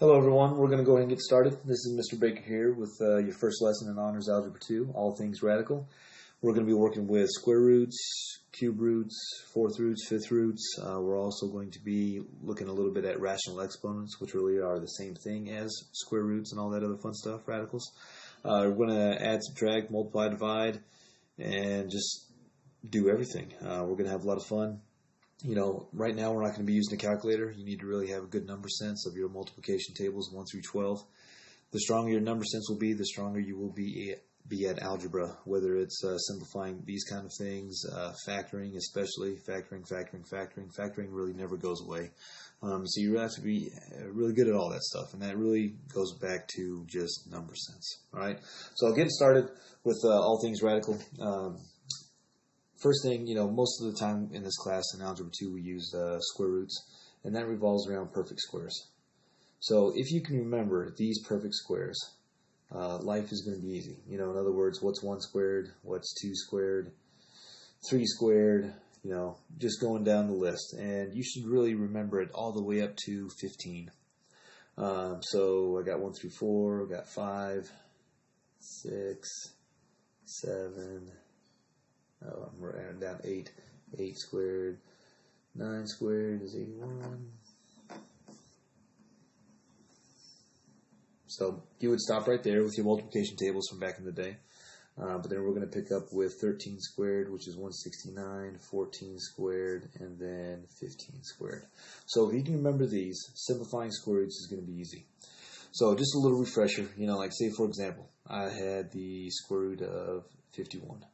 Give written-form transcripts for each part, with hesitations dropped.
Hello everyone, we're going to go ahead and get started. This is Mr. Baker here with your first lesson in Honors Algebra II, all things radical. We're going to be working with square roots, cube roots, fourth roots, fifth roots. We're also going to be looking a little bit at rational exponents, which really are the same thing as square roots and all that other fun stuff, radicals. We're going to add, subtract, multiply, divide, and just do everything. We're going to have a lot of fun. You know, right now we're not going to be using a calculator. You need to really have a good number sense of your multiplication tables 1 through 12. The stronger your number sense will be, the stronger you will be at algebra, whether it's simplifying these kind of things, factoring especially, factoring really never goes away. So you have to be really good at all that stuff, and that really goes back to just number sense. All right, so I'll get started with all things radical. First thing, most of the time in this class in Algebra 2 we use square roots, and that revolves around perfect squares. So if you can remember these perfect squares, life is going to be easy. In other words, what's 1 squared, what's 2 squared, 3 squared, just going down the list. And you should really remember it all the way up to 15. So I got 1 through 4, I got 5, 6, 7, I'm writing down 8. 8 squared. 9 squared is 81. So you would stop right there with your multiplication tables from back in the day. But then we're going to pick up with 13 squared, which is 169, 14 squared, and then 15 squared. So if you can remember these, simplifying square roots is going to be easy. So just a little refresher, like say for example, I had the square root of 51.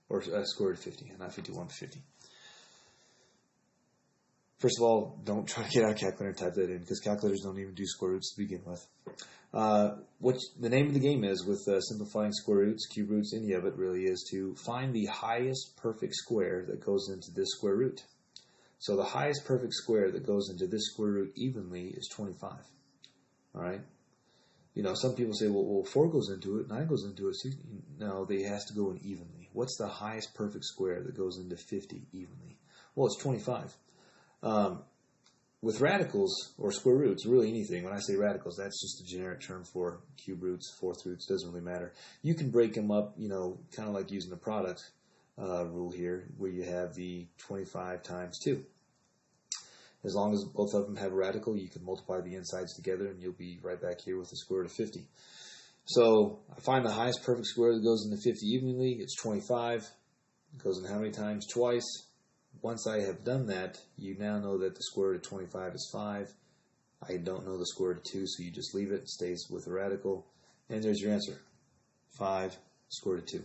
Or square root of 50, not 51, but 50. First of all, don't try to get out a calculator and type that in, because calculators don't even do square roots to begin with. What the name of the game is with simplifying square roots, cube roots, any of it really is to find the highest perfect square that goes into this square root. So the highest perfect square that goes into this square root evenly is 25. All right? Some people say, well, 4 goes into it, 9 goes into it, 16. No, they has to go in evenly. What's the highest perfect square that goes into 50 evenly? Well, it's 25. With radicals, or square roots, really anything, when I say radicals, that's just a generic term for cube roots, fourth roots, doesn't really matter. You can break them up, kind of like using the product rule here, where you have the 25 times 2. As long as both of them have a radical, you can multiply the insides together, and you'll be right back here with the square root of 50. So I find the highest perfect square that goes into 50 evenly. It's 25. It goes in how many times? Twice. Once I have done that, you now know that the square root of 25 is 5. I don't know the square root of 2, so you just leave it. It stays with the radical. And there's your answer. 5 square root of 2.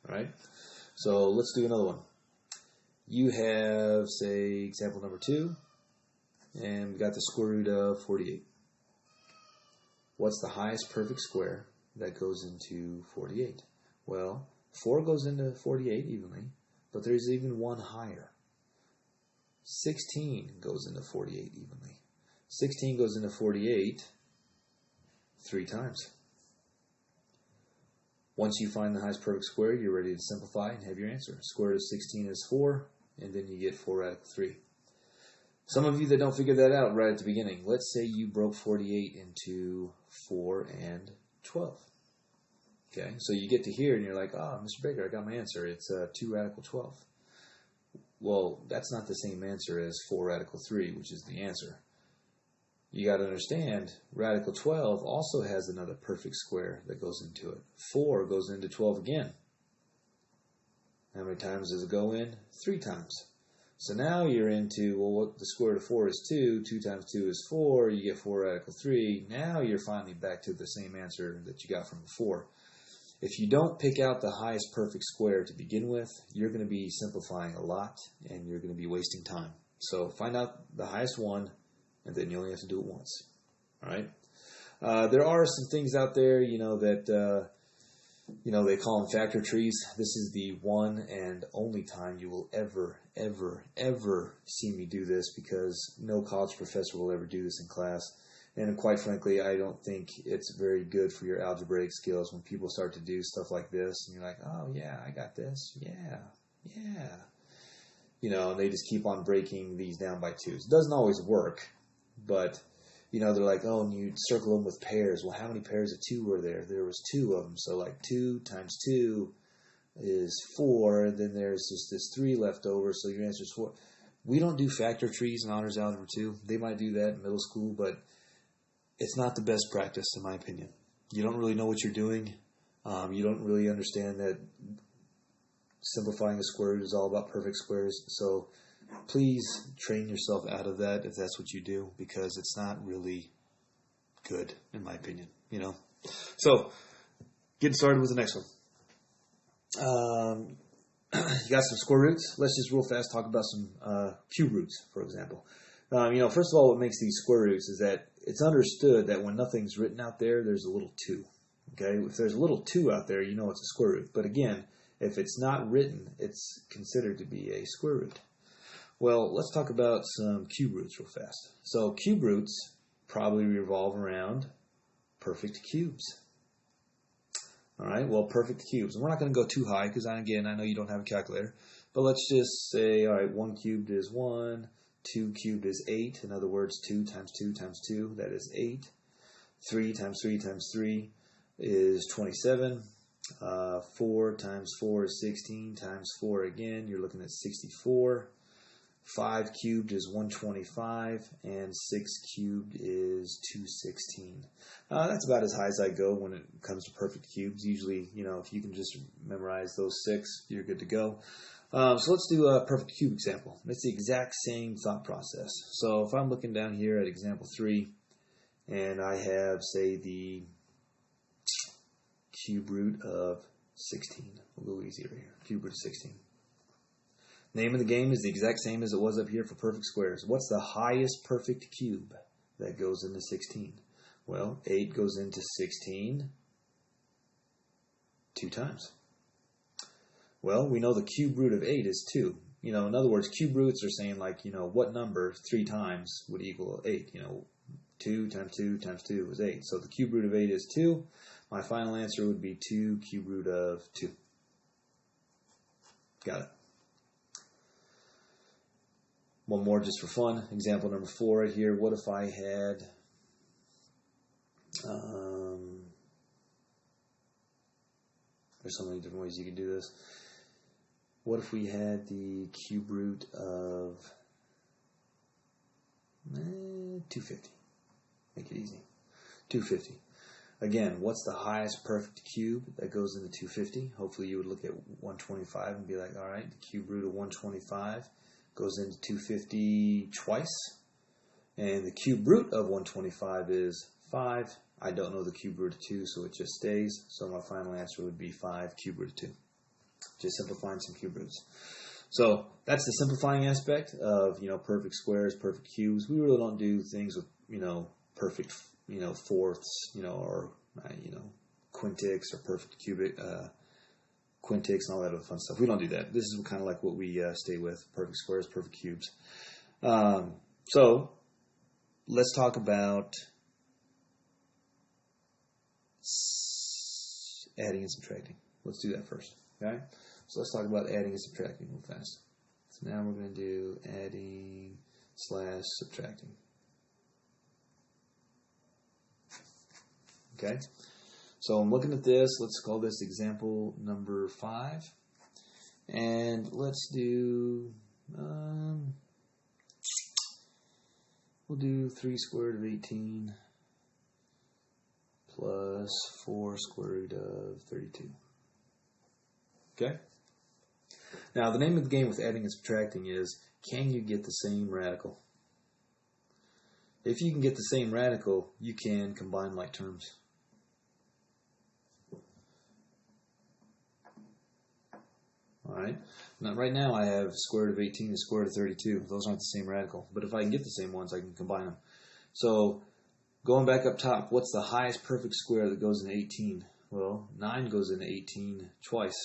All right? So let's do another one. You have, say, example number 2, and we got the square root of 48. What's the highest perfect square that goes into 48? Well, 4 goes into 48 evenly, but there's even one higher. 16 goes into 48 evenly. 16 goes into 48 3 times. Once you find the highest perfect square, you're ready to simplify and have your answer. Square root of 16 is 4, and then you get 4 radical 3. Some of you that don't figure that out right at the beginning, let's say you broke 48 into 4 and 12. Okay, so you get to here and you're like, oh, Mr. Baker, I got my answer. It's 2 radical 12. Well, that's not the same answer as 4 radical 3, which is the answer. You got to understand, radical 12 also has another perfect square that goes into it. 4 goes into 12 again. How many times does it go in? 3 times. So now you're into, well, what the square root of 4 is 2. 2 times 2 is 4. You get 4 radical 3. Now you're finally back to the same answer that you got from before. If you don't pick out the highest perfect square to begin with, you're going to be simplifying a lot, and you're going to be wasting time. So find out the highest one, and then you only have to do it once. All right? There are some things out there, that... they call them factor trees. This is the one and only time you will ever see me do this, because no college professor will ever do this in class. And quite frankly, I don't think it's very good for your algebraic skills when people start to do stuff like this, and you're like, oh yeah, I got this. Yeah. And they just keep on breaking these down by twos. It doesn't always work. But, they're like, oh, and you circle them with pairs. Well, how many pairs of 2 were there? There was 2 of them. So, like, 2 times 2 is 4. Then there's just this 3 left over, so your answer is 4. We don't do factor trees in Honors Algebra II. They might do that in middle school, but it's not the best practice, in my opinion. You don't really know what you're doing. You don't really understand that simplifying a square root is all about perfect squares. So please train yourself out of that if that's what you do, because it's not really good, in my opinion. So getting started with the next one. You got some square roots. Let's just real fast talk about some cube roots, for example. First of all, what makes these square roots is that it's understood that when nothing's written out there, there's a little 2. Okay, if there's a little 2 out there, you know it's a square root. But again, if it's not written, it's considered to be a square root. Well, let's talk about some cube roots real fast. So cube roots probably revolve around perfect cubes. All right, well, perfect cubes. And we're not going to go too high because, again, I know you don't have a calculator. But let's just say, all right, 1 cubed is 1. 2 cubed is 8. In other words, 2 times 2 times 2, that is 8. 3 times 3 times 3 is 27. 4 times 4 is 16. Times 4 again, you're looking at 64. 5 cubed is 125. And 6 cubed is 216. That's about as high as I go when it comes to perfect cubes. Usually, if you can just memorize those 6, you're good to go. So let's do a perfect cube example. It's the exact same thought process. So if I'm looking down here at example 3, and I have, say, the cube root of 16. We'll go easier here. Cube root of 16. Name of the game is the exact same as it was up here for perfect squares. What's the highest perfect cube that goes into 16? Well, 8 goes into 16 2 times. Well, we know the cube root of 8 is 2. In other words, cube roots are saying, like, what number 3 times would equal 8? 2 times 2 times 2 is 8. So the cube root of 8 is 2. My final answer would be 2 cube root of 2. Got it. One more just for fun. Example number 4 right here. What if I had... there's so many different ways you could do this. What if we had the cube root of 250? Make it easy. 250. Again, what's the highest perfect cube that goes into 250? Hopefully you would look at 125 and be like, all right, the cube root of 125 goes into 250 twice. And the cube root of 125 is 5. I don't know the cube root of 2, so it just stays. So my final answer would be 5 cube root of 2. Just simplifying some cube roots. So that's the simplifying aspect of, perfect squares, perfect cubes. We really don't do things with, perfect, fourths, or, quintics or perfect cubic, quintics and all that other fun stuff. We don't do that. This is kind of like what we stay with, perfect squares, perfect cubes. So let's talk about adding and subtracting. Let's do that first. Okay? So let's talk about adding and subtracting real fast. So now we're going to do adding / subtracting. Okay? So I'm looking at this. Let's call this example number 5. And let's do, we'll do 3 squared of 18 plus 4 square root of 32. Okay? Now, the name of the game with adding and subtracting is, can you get the same radical? If you can get the same radical, you can combine like terms. Alright? Now, right now I have square root of 18 and square root of 32. Those aren't the same radical. But if I can get the same ones, I can combine them. So, going back up top, what's the highest perfect square that goes into 18? Well, 9 goes into 18 twice.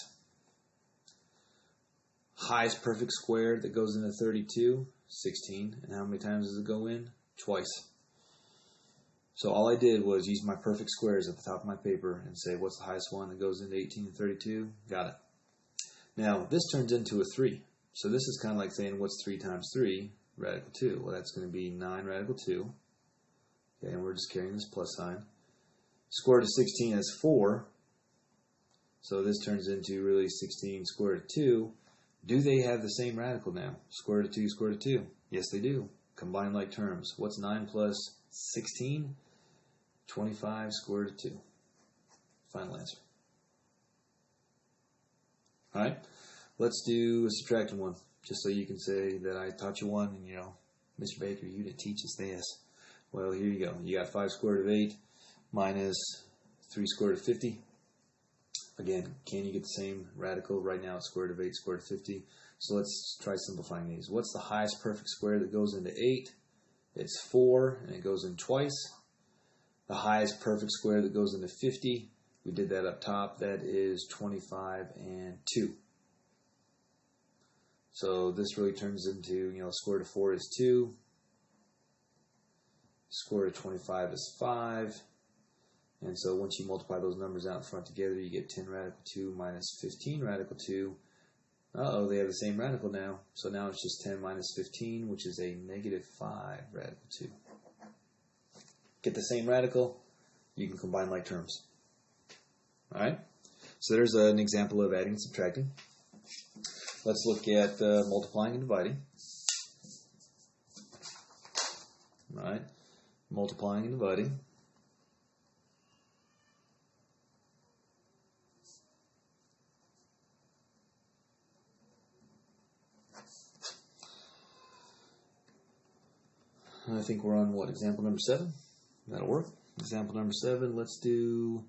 Highest perfect square that goes into 32? 16. And how many times does it go in? Twice. So all I did was use my perfect squares at the top of my paper and say, what's the highest one that goes into 18 and 32? Got it. Now, this turns into a 3. So this is kind of like saying, what's 3 times 3? radical 2. Well, that's going to be 9 radical 2. Okay, and we're just carrying this plus sign. Square root of 16 is 4. So this turns into really 16 square root of 2. Do they have the same radical now? Square root of 2, square root of 2. Yes, they do. Combine like terms. What's 9 plus 16? 25 square root of 2. Final answer. Alright, let's do a subtracting one, just so you can say that I taught you one, and Mr. Baker, you didn't teach us this. Well, here you go. You got 5 square root of 8 minus 3 square root of 50. Again, can you get the same radical? Right now it's square root of 8, square root of 50. So let's try simplifying these. What's the highest perfect square that goes into 8? It's 4, and it goes in twice. The highest perfect square that goes into 50, we did that up top, that is 25 and 2. So this really turns into, square root of 4 is 2. Square root of 25 is 5. And so once you multiply those numbers out in front together, you get 10 radical 2 minus 15 radical 2. Uh-oh, they have the same radical now. So now it's just 10 minus 15, which is a negative 5 radical 2. Get the same radical, you can combine like terms. Alright, so there's an example of adding and subtracting. Let's look at multiplying and dividing. Alright, multiplying and dividing. I think we're on, what, example number 7? That'll work. Example number 7, let's do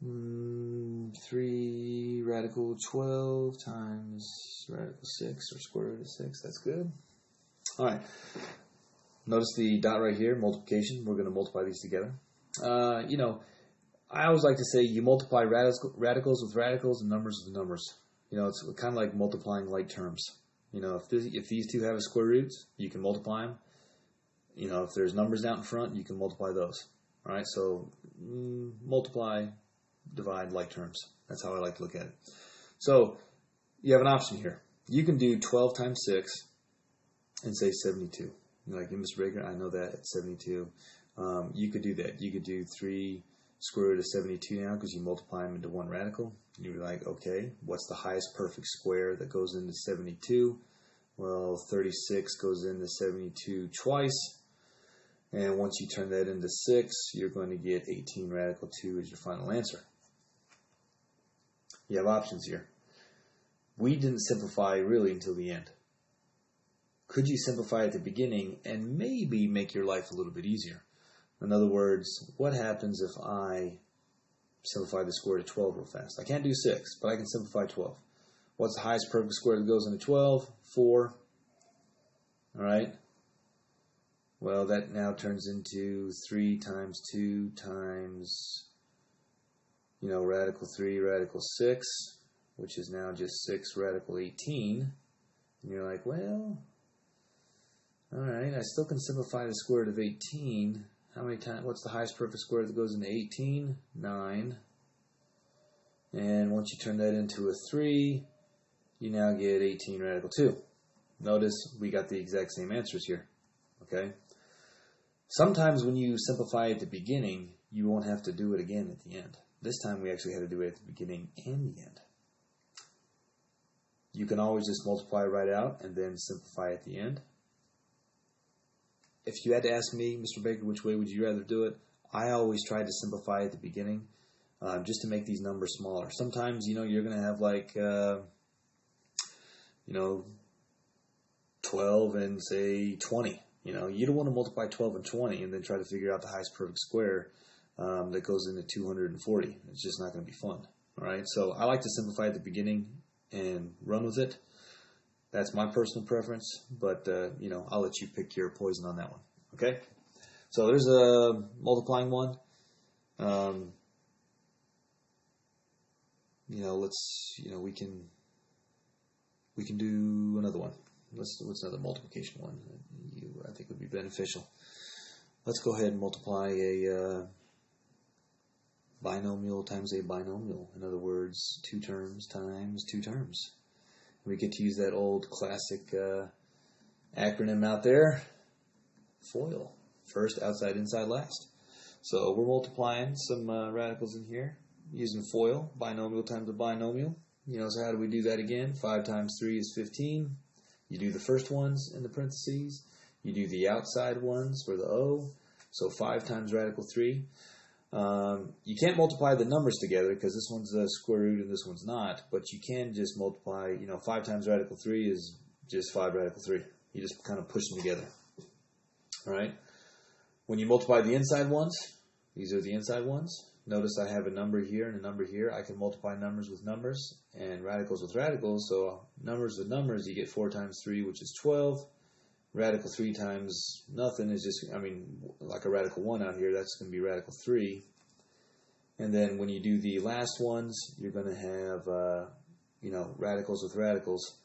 3 radical 12 times radical 6, or square root of 6. That's good. All right. Notice the dot right here, multiplication. We're going to multiply these together. I always like to say you multiply radicals with radicals and numbers with numbers. It's kind of like multiplying like terms. If these two have a square root, you can multiply them. If there's numbers out in front, you can multiply those. All right, so multiply, divide like terms. That's how I like to look at it. So you have an option here. You can do 12 times 6 and say 72. You're like, Mr. Baker, I know that at 72. You could do that. You could do 3 square root of 72 now because you multiply them into one radical. You're like, okay, what's the highest perfect square that goes into 72? Well, 36 goes into 72 twice. And once you turn that into 6, you're going to get 18 radical 2 as your final answer. You have options here. We didn't simplify really until the end. Could you simplify at the beginning and maybe make your life a little bit easier? In other words, what happens if I simplify the square root of 12 real fast? I can't do 6, but I can simplify 12. What's the highest perfect square that goes into 12? 4. All right. Well, that now turns into 3 times 2 times, radical 3, radical 6, which is now just 6 radical 18. And you're like, well, all right, I still can simplify the square root of 18. How many times? What's the highest perfect square that goes into 18? 9. And once you turn that into a 3, you now get 18 radical 2. Notice we got the exact same answers here. Okay? Sometimes when you simplify at the beginning, you won't have to do it again at the end. This time we actually had to do it at the beginning and the end. You can always just multiply right out and then simplify at the end. If you had to ask me, Mr. Baker, which way would you rather do it? I always try to simplify at the beginning just to make these numbers smaller. Sometimes, you're going to have like, 12 and say 20. You don't want to multiply 12 and 20 and then try to figure out the highest perfect square that goes into 240. It's just not going to be fun. All right. So I like to simplify at the beginning and run with it. That's my personal preference, but I'll let you pick your poison on that one. Okay. So there's a multiplying one. We can do another one. What's another multiplication one I think would be beneficial? Let's go ahead and multiply a binomial times a binomial. In other words, 2 terms times 2 terms. We get to use that old classic Acronym out there, FOIL. First, outside, inside, last. So we're multiplying some radicals in here using FOIL, binomial times a binomial. So how do we do that again? 5 times 3 is 15. You do the first ones in the parentheses. You do the outside ones for the O. So 5 times radical 3. You can't multiply the numbers together because this one's a square root and this one's not. But you can just multiply, 5 times radical 3 is just 5 radical 3. You just kind of push them together. All right? When you multiply the inside ones, these are the inside ones. Notice I have a number here and a number here. I can multiply numbers with numbers and radicals with radicals. So numbers with numbers, you get 4 times 3, which is 12. Radical 3 times nothing is just, like a radical 1 out here, that's going to be radical 3. And then when you do the last ones, you're going to have, radicals with radicals.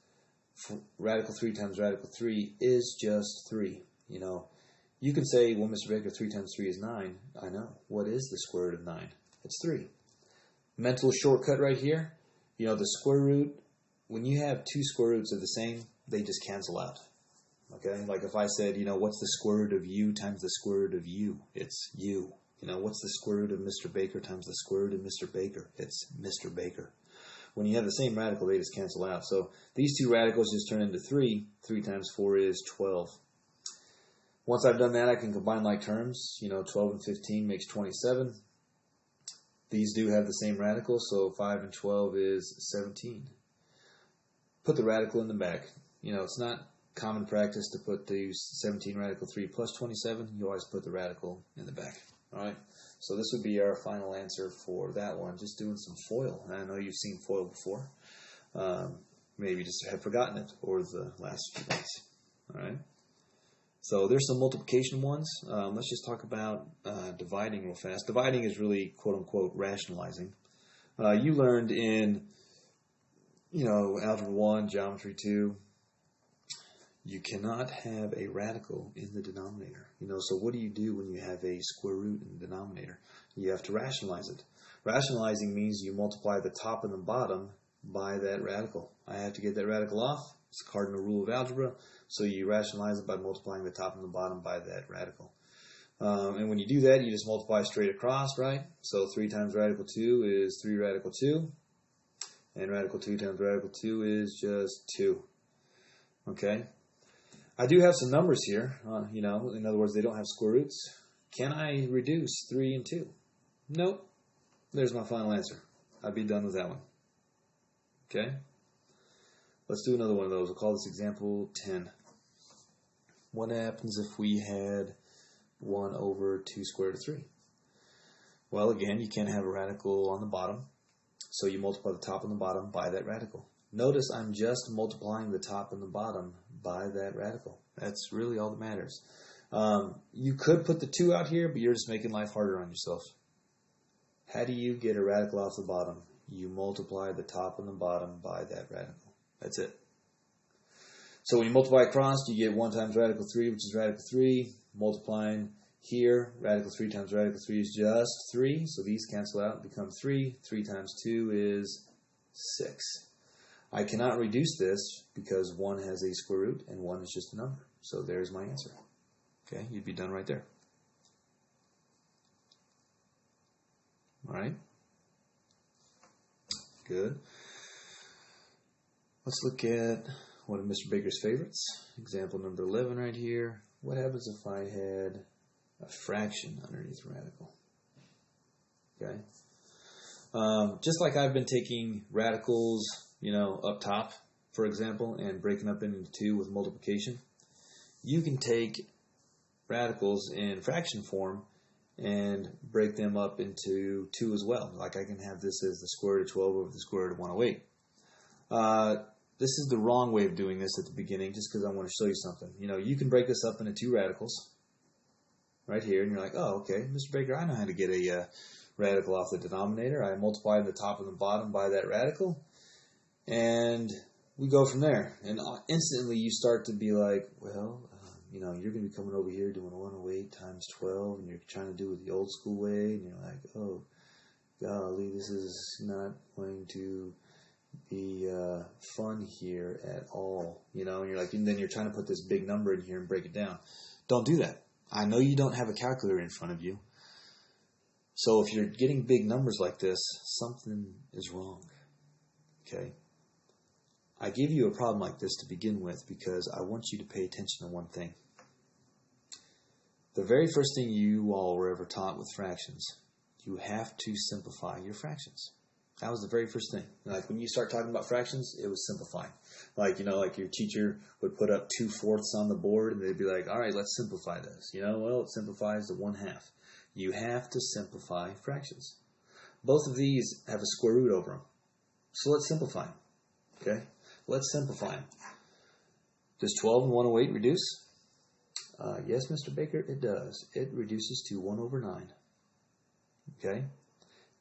Radical 3 times radical 3 is just 3. You can say, well, Mr. Baker, 3 times 3 is 9. I know. What is the square root of 9? It's 3. Mental shortcut right here. The square root, when you have two square roots of the same, they just cancel out. Okay? Like if I said, what's the square root of u times the square root of u? It's u. What's the square root of Mr. Baker times the square root of Mr. Baker? It's Mr. Baker. When you have the same radical, they just cancel out. So these two radicals just turn into 3. 3 times 4 is 12. Once I've done that, I can combine like terms. 12 and 15 makes 27. These do have the same radical, so 5 and 12 is 17. Put the radical in the back. It's not common practice to put the 17 radical 3 plus 27. You always put the radical in the back. All right. So this would be our final answer for that one. Just doing some FOIL. I know you've seen FOIL before. Maybe just have forgotten it over the last few days. All right. So there's some multiplication ones. Let's just talk about dividing real fast. Dividing is really, quote-unquote, rationalizing. You learned in, Algebra 1, Geometry 2, you cannot have a radical in the denominator. So what do you do when you have a square root in the denominator? You have to rationalize it. Rationalizing means you multiply the top and the bottom by that radical. I have to get that radical off. It's a cardinal rule of algebra. So you rationalize it by multiplying the top and the bottom by that radical. And when you do that, you just multiply straight across, right? So 3 times radical 2 is 3 radical 2. And radical 2 times radical 2 is just 2. Okay? I do have some numbers here. In other words, they don't have square roots. Can I reduce 3 and 2? Nope. There's my final answer. I'd be done with that one. Okay? Let's do another one of those. We'll call this example 10. What happens if we had 1 over 2 squared root of 3? Well, again, you can't have a radical on the bottom, so you multiply the top and the bottom by that radical. Notice I'm just multiplying the top and the bottom by that radical. That's really all that matters. You could put the 2 out here, but you're just making life harder on yourself. How do you get a radical off the bottom? You multiply the top and the bottom by that radical. That's it. So when you multiply across, you get 1 times radical 3, which is radical 3. Multiplying here, radical 3 times radical 3 is just 3. So these cancel out and become 3. 3 times 2 is 6. I cannot reduce this because 1 has a square root and 1 is just a number. So there's my answer. Okay, you'd be done right there. All right. Good. Let's look at one of Mr. Baker's favorites. Example number 11 right here. What happens if I had a fraction underneath a radical? Okay. Just like I've been taking radicals, up top, for example, and breaking up into 2 with multiplication, you can take radicals in fraction form and break them up into 2 as well. Like I can have this as the square root of 12 over the square root of 108. This is the wrong way of doing this at the beginning, just because I want to show you something. You can break this up into 2 radicals right here, and you're like, oh, okay, Mr. Baker, I know how to get a radical off the denominator. I multiply the top and the bottom by that radical, and we go from there. And instantly you start to be like, well, you're going to be coming over here doing 108 times 12, and you're trying to do it the old school way, and you're like, oh, golly, this is not going to be fun here at all. You know, and then you're trying to put this big number in here and break it down. Don't do that. I know you don't have a calculator in front of you. So if you're getting big numbers like this, something is wrong. Okay? I give you a problem like this to begin with because I want you to pay attention to one thing. The very first thing you all were ever taught with fractions, you have to simplify your fractions. That was the very first thing. Like when you start talking about fractions, it was simplifying. Like your teacher would put up 2/4 on the board and they'd be like, all right, let's simplify this. Well, it simplifies to 1/2. You have to simplify fractions. Both of these have a square root over them. So let's simplify them. Okay? Let's simplify them. Does 12 and 108 reduce? Yes, Mr. Baker, it does. It reduces to 1/9. Okay?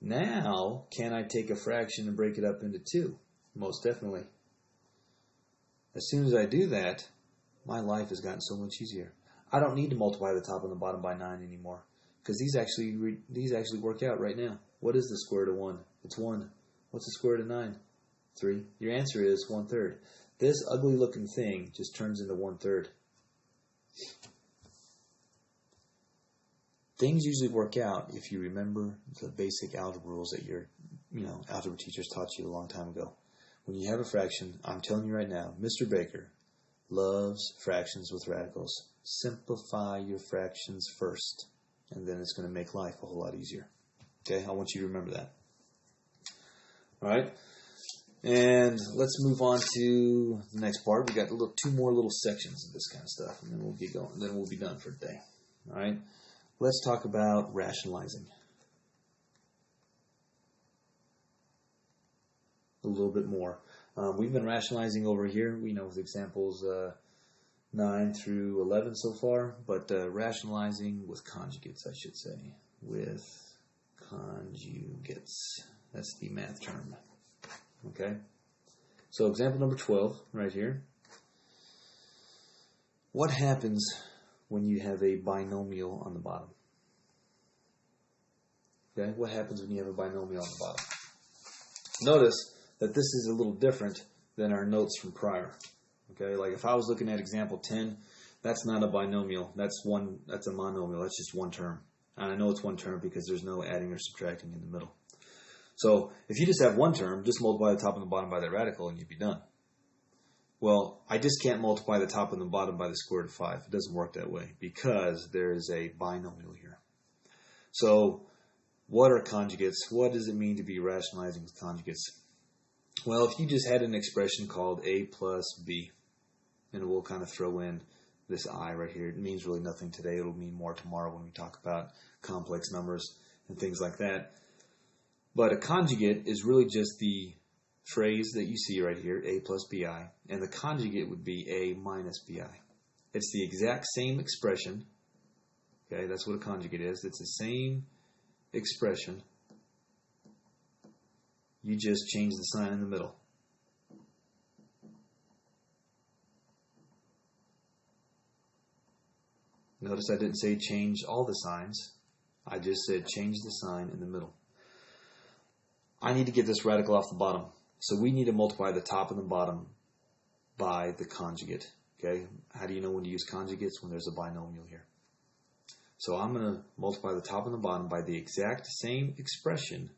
Now, can I take a fraction and break it up into 2? Most definitely. As soon as I do that, my life has gotten so much easier. I don't need to multiply the top and the bottom by 9 anymore because these actually work out right now. What is the square root of 1? It's 1. What's the square root of 9? 3. Your answer is 1/3. This ugly looking thing just turns into 1/3. Things usually work out if you remember the basic algebra rules that your algebra teachers taught you a long time ago. When you have a fraction, I'm telling you right now, Mr. Baker loves fractions with radicals. Simplify your fractions first, and then it's going to make life a whole lot easier. Okay, I want you to remember that. All right, and let's move on to the next part. We got 2 more little sections of this kind of stuff, and then we'll be going. Then we'll be done for today. All right. Let's talk about rationalizing a little bit more. We've been rationalizing over here, with examples 9 through 11 so far, but rationalizing with conjugates, I should say, with conjugates. That's the math term. Okay? So example number 12 right here. What happens when you have a binomial on the bottom? Okay, what happens when you have a binomial on the bottom? Notice that this is a little different than our notes from prior. Okay, like if I was looking at example 10, that's not a binomial. That's a monomial. That's just one term. And I know it's one term because there's no adding or subtracting in the middle. So if you just have one term, just multiply the top and the bottom by that radical and you'd be done. Well, I just can't multiply the top and the bottom by the square root of 5. It doesn't work that way because there is a binomial here. So, what are conjugates? What does it mean to be rationalizing with conjugates? Well, if you just had an expression called a plus b, and we'll kind of throw in this I right here. It means really nothing today. It'll mean more tomorrow when we talk about complex numbers and things like that. But a conjugate is really just the phrase that you see right here, a plus bi, and the conjugate would be a minus bi. It's the exact same expression. Okay, that's what a conjugate is. It's the same expression. You just change the sign in the middle. Notice I didn't say change all the signs. I just said change the sign in the middle. I need to get this radical off the bottom. So we need to multiply the top and the bottom by the conjugate. Okay? How do you know when to use conjugates? When there's a binomial here. So I'm going to multiply the top and the bottom by the exact same expression.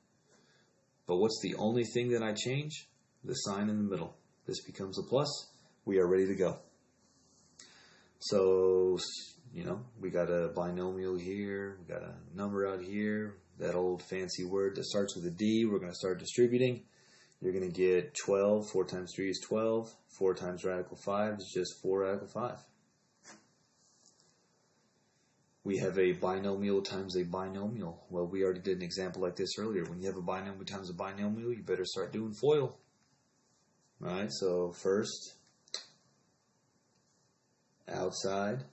But what's the only thing that I change? The sign in the middle. This becomes a plus. We are ready to go. So, we got a binomial here. We got a number out here. That old fancy word that starts with a D. We're going to start distributing. You're going to get 12. 4 times 3 is 12. 4 times radical 5 is just 4 radical 5. We have a binomial times a binomial. Well, we already did an example like this earlier. When you have a binomial times a binomial, you better start doing FOIL. All right, so first, outside,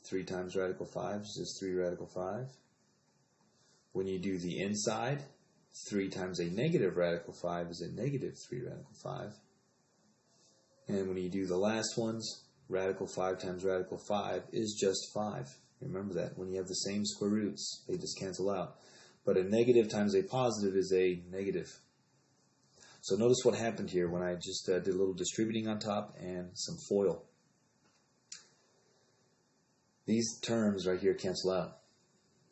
3 times radical 5 is just 3 radical 5. When you do the inside, 3 times a negative radical 5 is a negative 3 radical 5. And when you do the last ones, radical 5 times radical 5 is just 5. Remember that. When you have the same square roots, they just cancel out. But a negative times a positive is a negative. So notice what happened here when I just did a little distributing on top and some FOIL. These terms right here cancel out.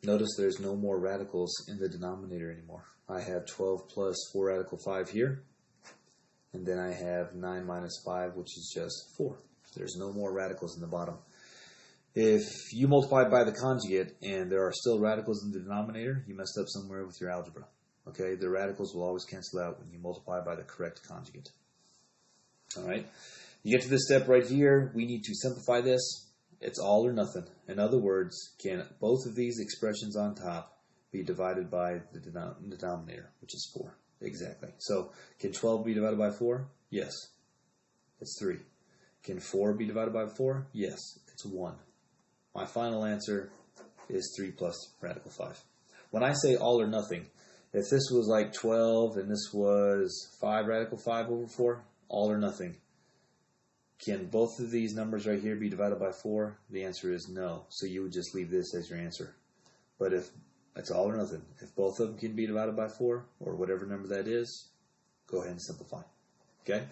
Notice there's no more radicals in the denominator anymore. I have 12 plus 4 radical 5 here. And then I have 9 minus 5, which is just 4. There's no more radicals in the bottom. If you multiply by the conjugate and there are still radicals in the denominator, you messed up somewhere with your algebra. Okay, the radicals will always cancel out when you multiply by the correct conjugate. All right, you get to this step right here. We need to simplify this. It's all or nothing. In other words, can both of these expressions on top be divided by the denominator, which is 4? Exactly. So, can 12 be divided by 4? Yes. It's 3. Can 4 be divided by 4? Yes. It's 1. My final answer is 3 plus radical 5. When I say all or nothing, if this was like 12 and this was 5 radical 5 over 4, all or nothing. Can both of these numbers right here be divided by 4? The answer is no. So you would just leave this as your answer. But if it's all or nothing, if both of them can be divided by 4, or whatever number that is, go ahead and simplify. Okay?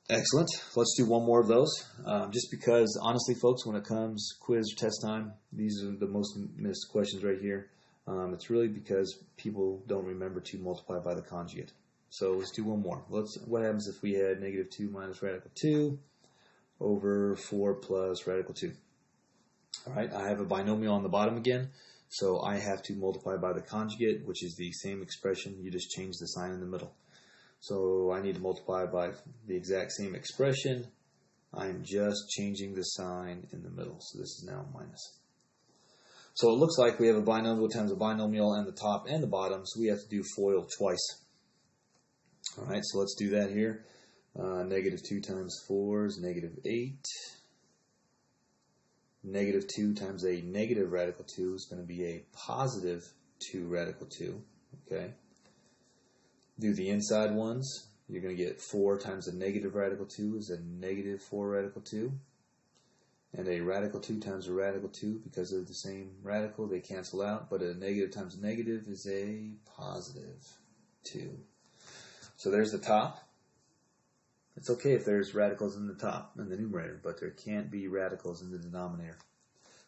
Excellent. Let's do one more of those. Just because, honestly, folks, when it comes quiz or test time, these are the most missed questions right here. It's really because people don't remember to multiply by the conjugate. So let's do one more. What happens if we had negative 2 minus radical 2 over 4 plus radical 2? All right, I have a binomial on the bottom again, so I have to multiply by the conjugate, which is the same expression. You just change the sign in the middle. So I need to multiply by the exact same expression. I'm just changing the sign in the middle, so this is now minus. So it looks like we have a binomial times a binomial and the top and the bottom, so we have to do FOIL twice. All right, so let's do that here. Negative 2 times 4 is negative 8. Negative 2 times a negative radical 2 is going to be a positive 2 radical 2. Okay. Do the inside ones. You're going to get 4 times a negative radical 2 is a negative 4 radical 2. And a radical 2 times a radical 2, because of the same radical, they cancel out. But a negative times a negative is a positive 2. So there's the top. It's okay if there's radicals in the top, in the numerator, but there can't be radicals in the denominator.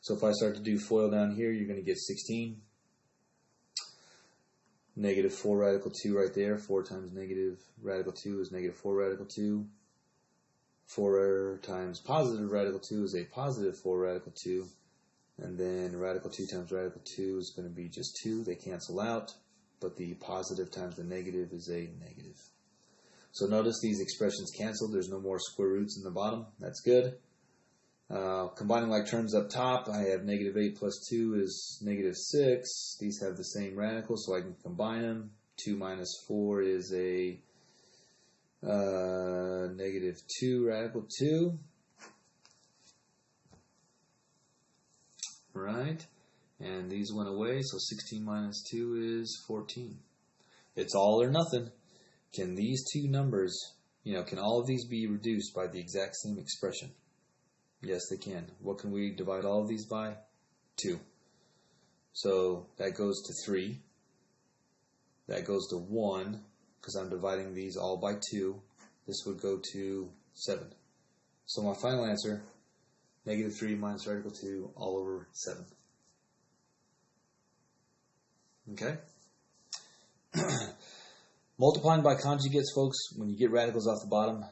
So if I start to do FOIL down here, you're going to get 16. Negative 4 radical 2 right there. 4 times negative radical 2 is negative 4 radical 2. 4 times positive radical 2 is a positive 4 radical 2. And then radical 2 times radical 2 is going to be just 2. They cancel out. But the positive times the negative is a negative. So notice these expressions cancel. There's no more square roots in the bottom. That's good. Combining like terms up top, I have negative 8 plus 2 is negative 6. These have the same radical, so I can combine them. 2 minus 4 is a negative 2 radical 2. Right? And these went away, so 16 minus 2 is 14. It's all or nothing. Can these two numbers, can all of these be reduced by the exact same expression? Yes, they can. What can we divide all of these by? 2. So that goes to 3. That goes to 1, because I'm dividing these all by 2. This would go to 7. So my final answer, negative 3 minus radical 2 all over 7. Okay? Multiplying by conjugates, folks, when you get radicals off the bottom,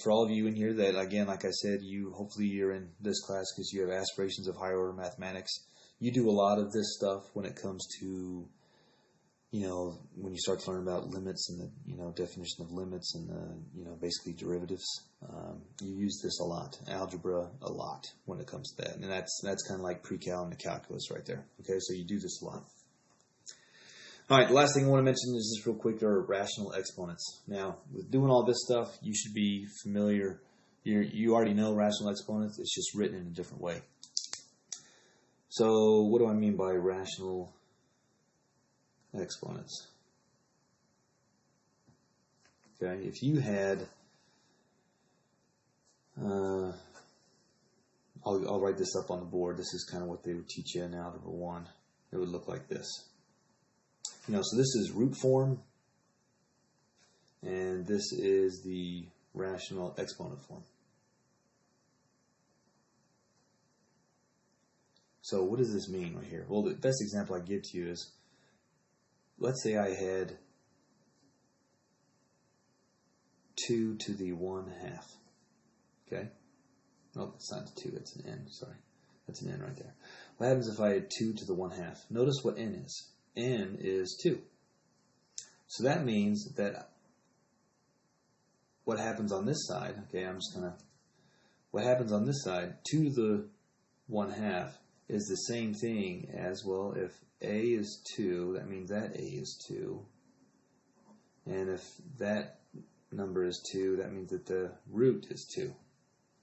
for all of you in here that, again, like I said, hopefully you're in this class because you have aspirations of higher order mathematics. You do a lot of this stuff when it comes to, when you start to learn about limits and the, definition of limits and the, basically derivatives. You use this a lot, algebra a lot when it comes to that. And that's kind of like pre-cal and the calculus right there. Okay, so you do this a lot. All right, the last thing I want to mention is just real quick, there are rational exponents. Now, with doing all this stuff, you should be familiar. You already know rational exponents. It's just written in a different way. So what do I mean by rational exponents? Okay, if you had, I'll write this up on the board. This is kind of what they would teach you in Algebra 1. It would look like this. So this is root form, And this is the rational exponent form. So what does this mean right here? Well, the best example I give to you is, let's say I had 2 to the 1/2. Okay? Oh, it's not 2, that's an n, sorry. That's an n right there. What happens if I had 2 to the 1/2? Notice what n is. N is 2. So that means that what happens on this side, okay, what happens on this side, 2 to the 1/2 is the same thing as, well, if a is 2, that means that a is 2. And if that number is 2, that means that the root is 2.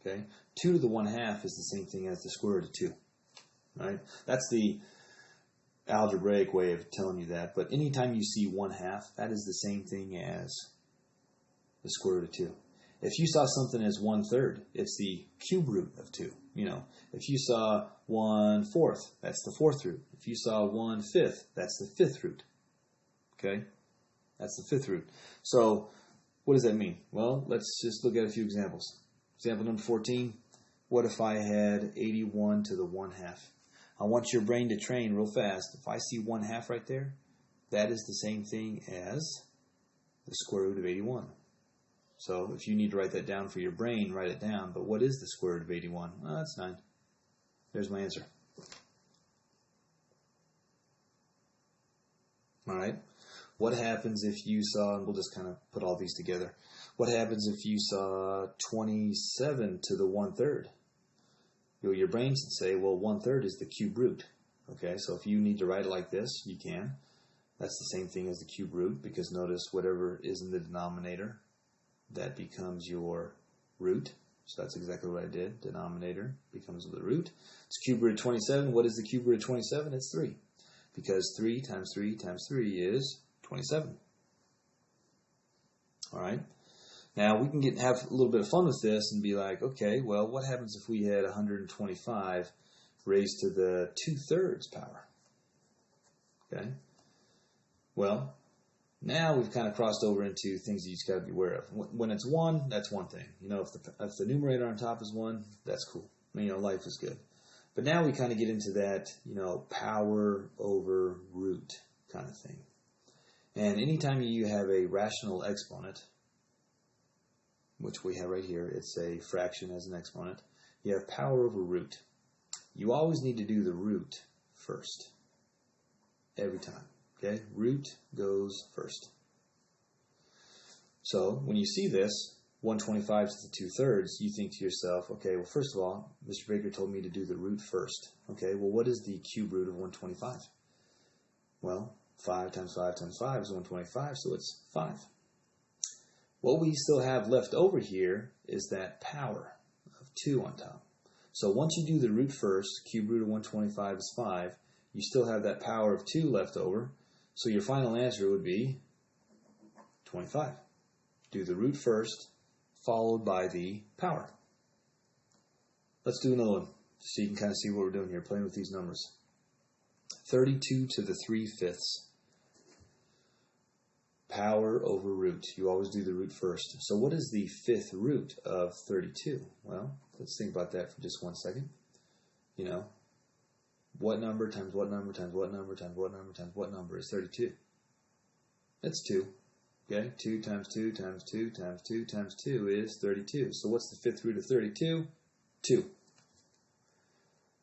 Okay? 2 to the 1/2 is the same thing as the square root of 2. Right? That's the algebraic way of telling you that. But anytime you see 1/2, that is the same thing as the square root of 2. If you saw something as 1/3, it's the cube root of 2. You know, if you saw 1/4, that's the 4th root. If you saw 1/5, that's the 5th root. Okay? That's the 5th root. So, what does that mean? Well, let's just look at a few examples. Example number 14. What if I had 81 to the 1/2? I want your brain to train real fast. If I see 1/2 right there, that is the same thing as the square root of 81. So if you need to write that down for your brain, write it down. But what is the square root of 81? Oh, that's 9. There's my answer. All right. What happens if you saw, and we'll just kind of put all these together. What happens if you saw 27 to the 1/3? Your brain should say, well, 1/3 is the cube root. Okay, so if you need to write it like this, you can. That's the same thing as the cube root, because notice whatever is in the denominator, that becomes your root. So that's exactly what I did. Denominator becomes the root. It's cube root of 27. What is the cube root of 27? It's 3. Because 3 times 3 times 3 is 27. All right. Now we can have a little bit of fun with this and be like, okay, well, what happens if we had 125 raised to the 2/3 power? Okay. Well, now we've kind of crossed over into things that you just got to be aware of. When it's 1, that's one thing. You know, if the numerator on top is 1, that's cool. I mean, you know, life is good. But now we kind of get into that, you know, power over root kind of thing. And anytime you have a rational exponent, which we have right here, it's a fraction as an exponent, you have power over root. You always need to do the root first. Every time. Okay? Root goes first. So, when you see this, 125 to the 2/3, you think to yourself, okay, well, first of all, Mr. Baker told me to do the root first. Okay, well, what is the cube root of 125? Well, 5 times 5 times 5 is 125, so it's 5. What we still have left over here is that power of 2 on top. So once you do the root first, cube root of 125 is 5, you still have that power of 2 left over, so your final answer would be 25. Do the root first, followed by the power. Let's do another one, so you can kind of see what we're doing here, playing with these numbers. 32 to the 3/5. Power over root. You always do the root first. So what is the 5th root of 32? Well, let's think about that for just 1 second. You know, what number times what number times what number times what number times what number is 32? It's 2. Okay, 2 times 2 times 2 times 2 times 2 is 32. So what's the 5th root of 32? 2.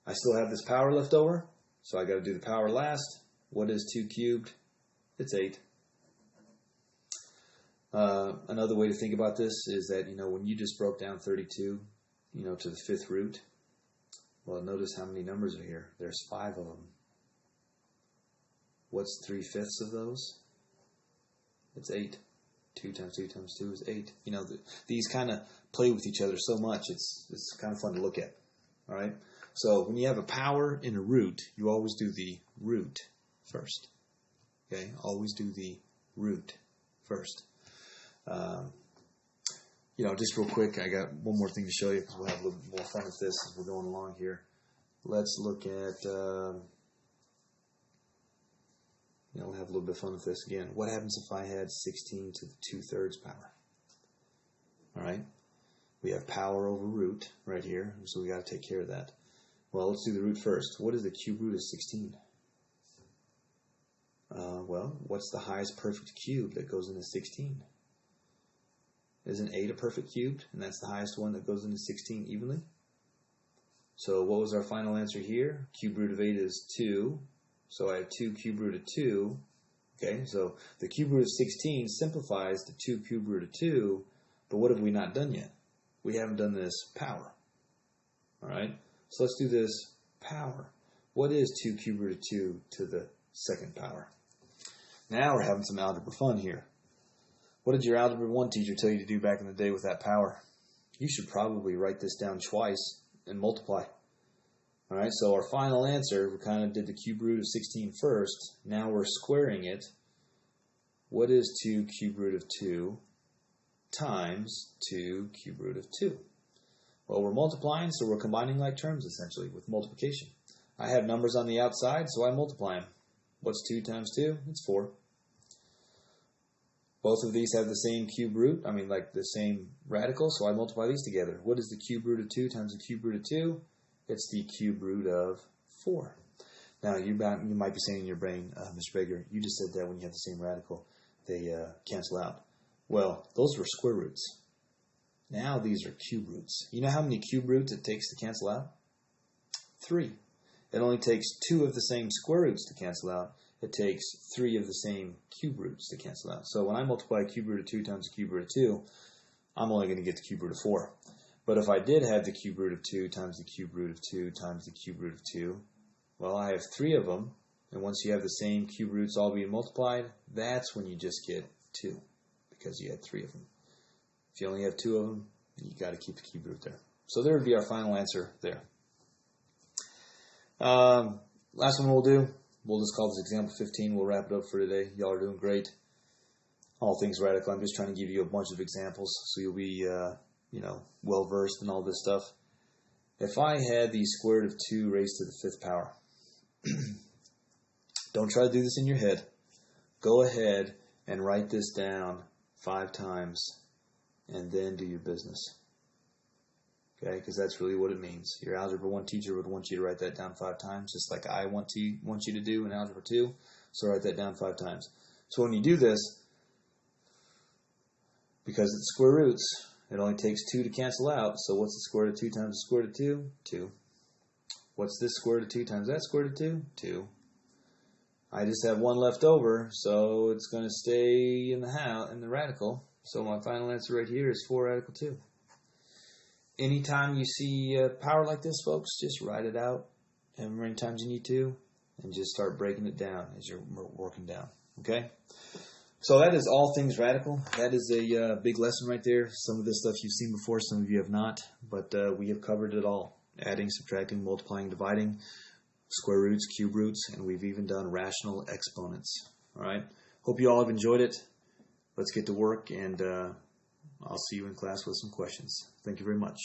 I still have this power left over, so I got to do the power last. What is 2 cubed? It's 8. Another way to think about this is that, you know, when you just broke down 32, you know, to the 5th root, well, notice how many numbers are here. There's 5 of them. What's 3/5 of those? It's 8. 2 times 2 times 2 is 8. You know, these kind of play with each other so much, it's kind of fun to look at. All right? So when you have a power and a root, you always do the root first. Okay? Always do the root first. You know, just real quick, I got one more thing to show you because we'll have a little bit more fun with this as we're going along here. Let's look at, we'll have a little bit of fun with this again. What happens if I had 16 to the 2/3 power? All right. We have power over root right here, so we got to take care of that. Well, let's do the root first. What is the cube root of 16? Well, what's the highest perfect cube that goes into 16? Isn't 8 a perfect cube? And that's the highest one that goes into 16 evenly? So what was our final answer here? Cube root of 8 is 2. So I have 2 cube root of 2. Okay, so the cube root of 16 simplifies to 2 cube root of 2. But what have we not done yet? We haven't done this power. All right, so let's do this power. What is 2 cube root of 2 to the second power? Now we're having some algebra fun here. What did your Algebra 1 teacher tell you to do back in the day with that power? You should probably write this down twice and multiply. All right, so our final answer, we kind of did the cube root of 16 first. Now we're squaring it. What is 2 cube root of 2 times 2 cube root of 2? Well, we're multiplying, so we're combining like terms, essentially, with multiplication. I have numbers on the outside, so I multiply them. What's 2 times 2? It's 4. Both of these have the same cube root, like the same radical, so I multiply these together. What is the cube root of 2 times the cube root of 2? It's the cube root of 4. Now, you might be saying in your brain, Mr. Baker, you just said that when you have the same radical, they cancel out. Well, those were square roots. Now these are cube roots. You know how many cube roots it takes to cancel out? 3. It only takes 2 of the same square roots to cancel out. It takes 3 of the same cube roots to cancel out. So when I multiply cube root of 2 times the cube root of 2, I'm only going to get the cube root of 4. But if I did have the cube root of 2 times the cube root of 2 times the cube root of 2, well, I have 3 of them. And once you have the same cube roots all being multiplied, that's when you just get 2, because you had 3 of them. If you only have 2 of them, you got to keep the cube root there. So there would be our final answer there. Last one we'll do, we'll just call this example 15. We'll wrap it up for today. Y'all are doing great. All things radical. I'm just trying to give you a bunch of examples so you'll be, well versed in all this stuff. If I had the square root of 2 raised to the 5th power, don't try to do this in your head. Go ahead and write this down 5 times and then do your business. Okay, because that's really what it means. Your Algebra 1 teacher would want you to write that down 5 times, just like I want you to do in Algebra 2. So write that down 5 times. So when you do this, because it's square roots, it only takes 2 to cancel out. So what's the square root of 2 times the square root of 2? 2. What's this square root of 2 times that square root of 2? 2. I just have 1 left over, so it's going to stay in the radical. So my final answer right here is 4 radical 2. Anytime you see power like this, folks, just write it out as many times you need to, and just start breaking it down as you're working down. Okay? So that is all things radical. That is a big lesson right there. Some of this stuff you've seen before, some of you have not, but we have covered it all. Adding, subtracting, multiplying, dividing, square roots, cube roots, and we've even done rational exponents. All right? Hope you all have enjoyed it. Let's get to work, and I'll see you in class with some questions. Thank you very much.